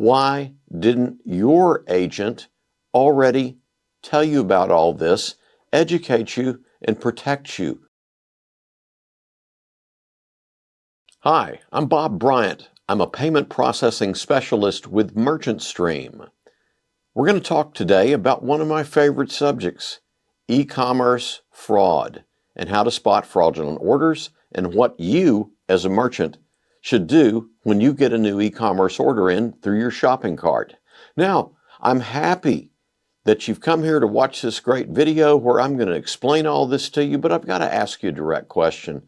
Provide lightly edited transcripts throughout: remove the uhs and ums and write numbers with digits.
Why didn't your agent already tell you about all this, educate you, and protect you? Hi, I'm Bob Bryant. I'm a payment processing specialist with MerchantStream. We're going to talk today about one of my favorite subjects, e-commerce fraud, and how to spot fraudulent orders and what you, as a merchant, should do when you get a new e-commerce order in through your shopping cart. Now, I'm happy that you've come here to watch this great video where I'm going to explain all this to you, but I've got to ask you a direct question.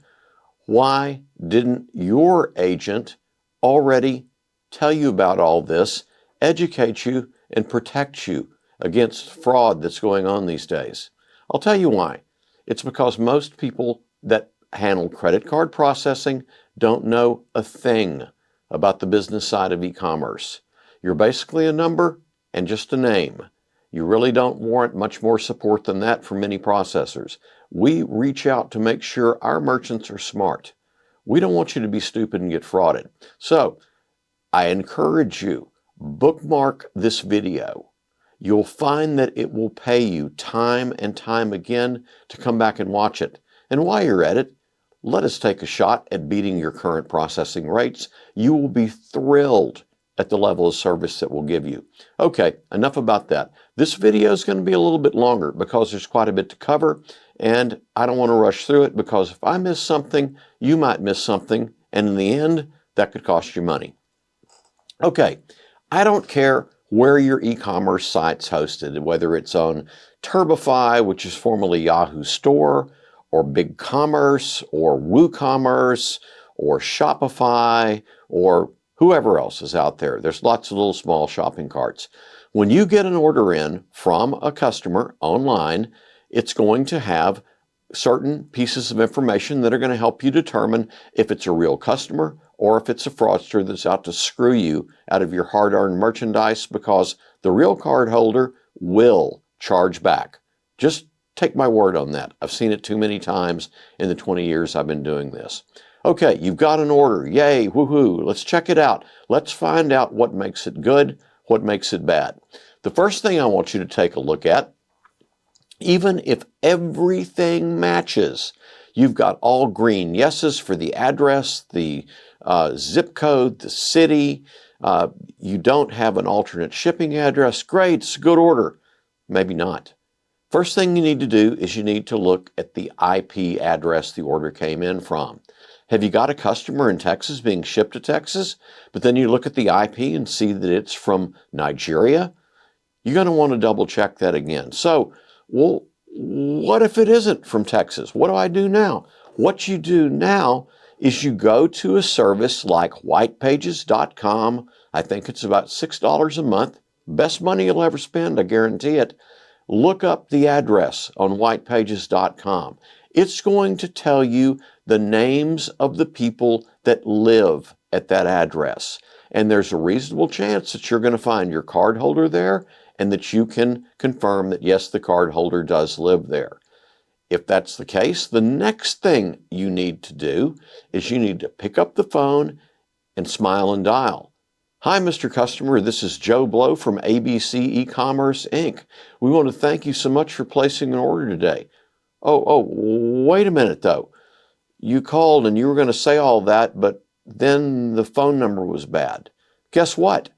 Why didn't your agent already tell you about all this, educate you, and protect you against fraud that's going on these days? I'll tell you why. It's because most people that handle credit card processing don't know a thing about the business side of e-commerce. You're basically a number and just a name. You really don't warrant much more support than that from many processors. We reach out to make sure our merchants are smart. We don't want you to be stupid and get frauded. So I encourage you, bookmark this video. You'll find that it will pay you time and time again to come back and watch it. And while you're at it, let us take a shot at beating your current processing rates. You will be thrilled at the level of service that we'll give you. Okay, enough about that. This video is going to be a little bit longer because there's quite a bit to cover, and I don't want to rush through it because if I miss something, you might miss something, and in the end, that could cost you money. Okay, I don't care where your e-commerce site's hosted, whether it's on Turbify, which is formerly Yahoo Store, or BigCommerce, or WooCommerce, or Shopify, or whoever else is out there. There's lots of little small shopping carts. When you get an order in from a customer online, it's going to have certain pieces of information that are going to help you determine if it's a real customer or if it's a fraudster that's out to screw you out of your hard-earned merchandise, because the real card holder will charge back. Just take my word on that. I've seen it too many times in the 20 years I've been doing this. Okay, you've got an order. Yay, woohoo. Let's check it out. Let's find out what makes it good, what makes it bad. The first thing I want you to take a look at, even if everything matches, you've got all green yeses for the address, the zip code, the city, you don't have an alternate shipping address, great, it's a good order. Maybe not. First thing you need to do is you need to look at the IP address the order came in from. Have you got a customer in Texas being shipped to Texas, but then you look at the IP and see that it's from Nigeria? You're going to want to double check that again. So, well, what if it isn't from Texas? What do I do now? What you do now is you go to a service like whitepages.com. I think it's about $6 a month. Best money you'll ever spend, I guarantee it. Look up the address on whitepages.com. It's going to tell you the names of the people that live at that address. And there's a reasonable chance that you're going to find your card holder there and that you can confirm that, yes, the card holder does live there. If that's the case, the next thing you need to do is you need to pick up the phone and smile and dial. Hi, Mr. Customer. This is Joe Blow from ABC E-Commerce, Inc. We want to thank you so much for placing an order today. Oh, wait a minute, though. You called and you were going to say all that, but then the phone number was bad. Guess what?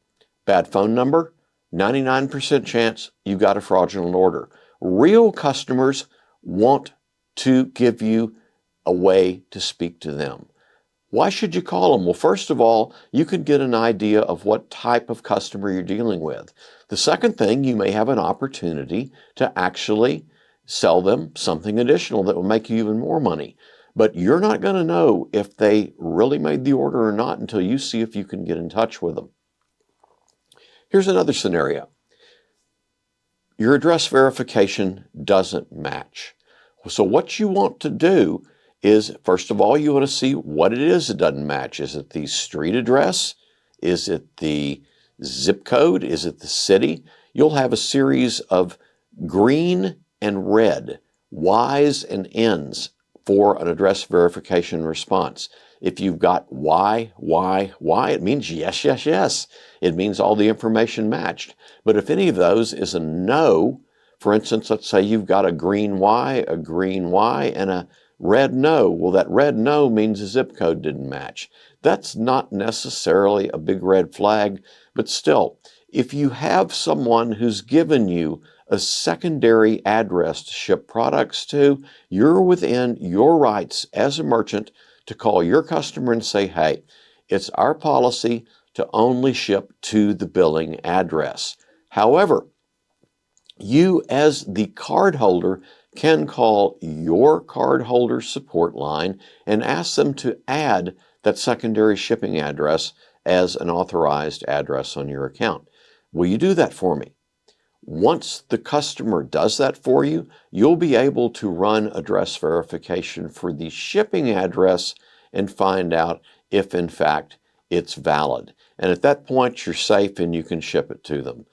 Bad phone number, 99% chance you got a fraudulent order. Real customers want to give you a way to speak to them. Why should you call them? Well, first of all, you can get an idea of what type of customer you're dealing with. The second thing, you may have an opportunity to actually sell them something additional that will make you even more money. But you're not going to know if they really made the order or not until you see if you can get in touch with them. Here's another scenario. Your address verification doesn't match. So what you want to do is, first of all, you want to see what it is that doesn't match. Is it the street address? Is it the zip code? Is it the city? You'll have a series of green and red, Y's and N's for an address verification response. If you've got why, it means yes, yes, yes. It means all the information matched. But if any of those is a no, for instance, let's say you've got a green Y, and a red no. Well, that red no means the zip code didn't match. That's not necessarily a big red flag, but still, if you have someone who's given you a secondary address to ship products to, you're within your rights as a merchant to call your customer and say, hey, it's our policy to only ship to the billing address. However, you as the cardholder can call your cardholder support line and ask them to add that secondary shipping address as an authorized address on your account. Will you do that for me? Once the customer does that for you, you'll be able to run address verification for the shipping address and find out if in fact it's valid. And at that point, you're safe and you can ship it to them.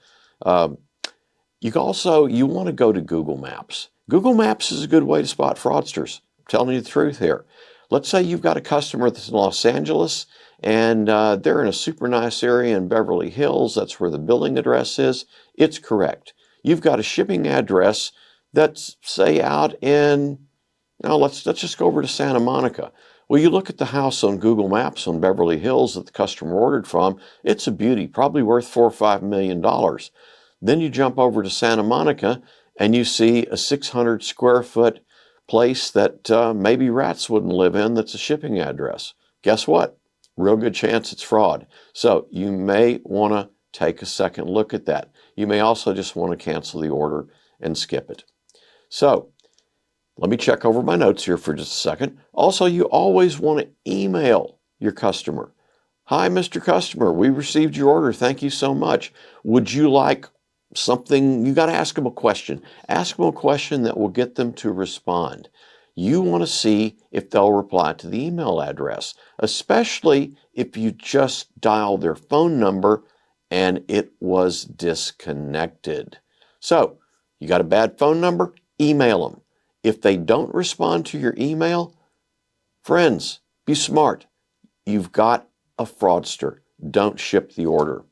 You want to go to Google Maps. Google Maps is a good way to spot fraudsters. I'm telling you the truth here. Let's say you've got a customer that's in Los Angeles and they're in a super nice area in Beverly Hills. That's where the billing address is. It's correct. You've got a shipping address that's, say, out in, now let's just go over to Santa Monica. Well, you look at the house on Google Maps on Beverly Hills that the customer ordered from. It's a beauty, probably worth $4 or $5 million. Then you jump over to Santa Monica and you see a 600 square foot place that maybe rats wouldn't live in that's a shipping address. Guess what? Real good chance it's fraud. So you may want to take a second look at that. You may also just want to cancel the order and skip it. So let me check over my notes here for just a second. Also, you always want to email your customer. Hi, Mr. Customer, we received your order. Thank you so much. Would you like something? You got to ask them a question. Ask them a question that will get them to respond. You want to see if they'll reply to the email address, especially if you just dial their phone number and it was disconnected. So you got a bad phone number? Email them. If they don't respond to your email, friends, be smart. You've got a fraudster. Don't ship the order.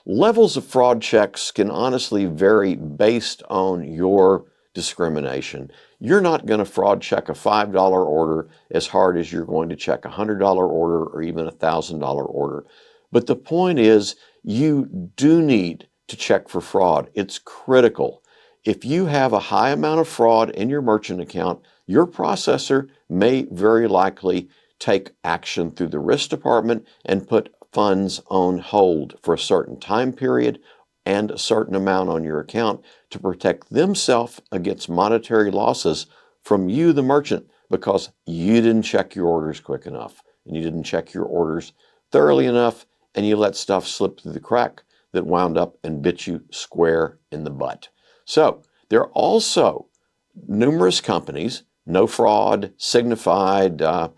Levels of fraud checks can honestly vary based on your discrimination. You're not going to fraud check a $5 order as hard as you're going to check a $100 order or even a $1,000 order. But the point is, you do need to check for fraud. It's critical. If you have a high amount of fraud in your merchant account, your processor may very likely take action through the risk department and put funds on hold for a certain time period and a certain amount on your account to protect themselves against monetary losses from you, the merchant, because you didn't check your orders quick enough and you didn't check your orders thoroughly enough and you let stuff slip through the crack that wound up and bit you square in the butt. So there are also numerous companies, No Fraud, Signified, can't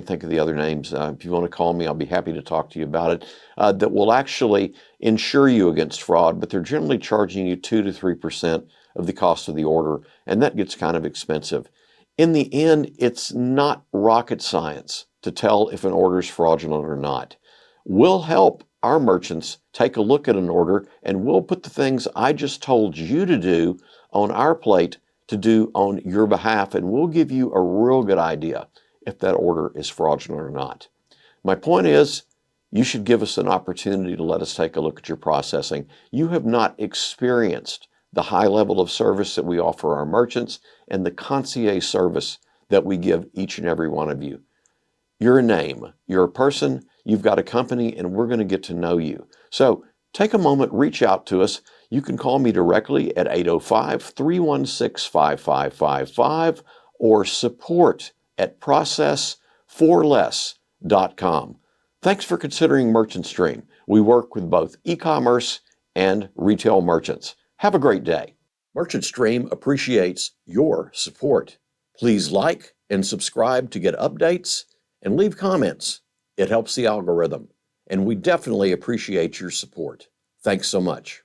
think of the other names. If you want to call me, I'll be happy to talk to you about it, that will actually insure you against fraud, but they're generally charging you 2 to 3% of the cost of the order, and that gets kind of expensive. In the end, it's not rocket science to tell if an order is fraudulent or not. We'll help our merchants take a look at an order, and we'll put the things I just told you to do on our plate to do on your behalf, and we'll give you a real good idea if that order is fraudulent or not. My point is, you should give us an opportunity to let us take a look at your processing. You have not experienced the high level of service that we offer our merchants and the concierge service that we give each and every one of you. You're a name, you're a person, you've got a company, and we're going to get to know you. So take a moment, reach out to us. You can call me directly at 805-316-5555 or support@process4less.com. Thanks for considering Merchant Stream. We work with both e-commerce and retail merchants. Have a great day. Merchant Stream appreciates your support. Please like and subscribe to get updates and leave comments. It helps the algorithm, and we definitely appreciate your support. Thanks so much.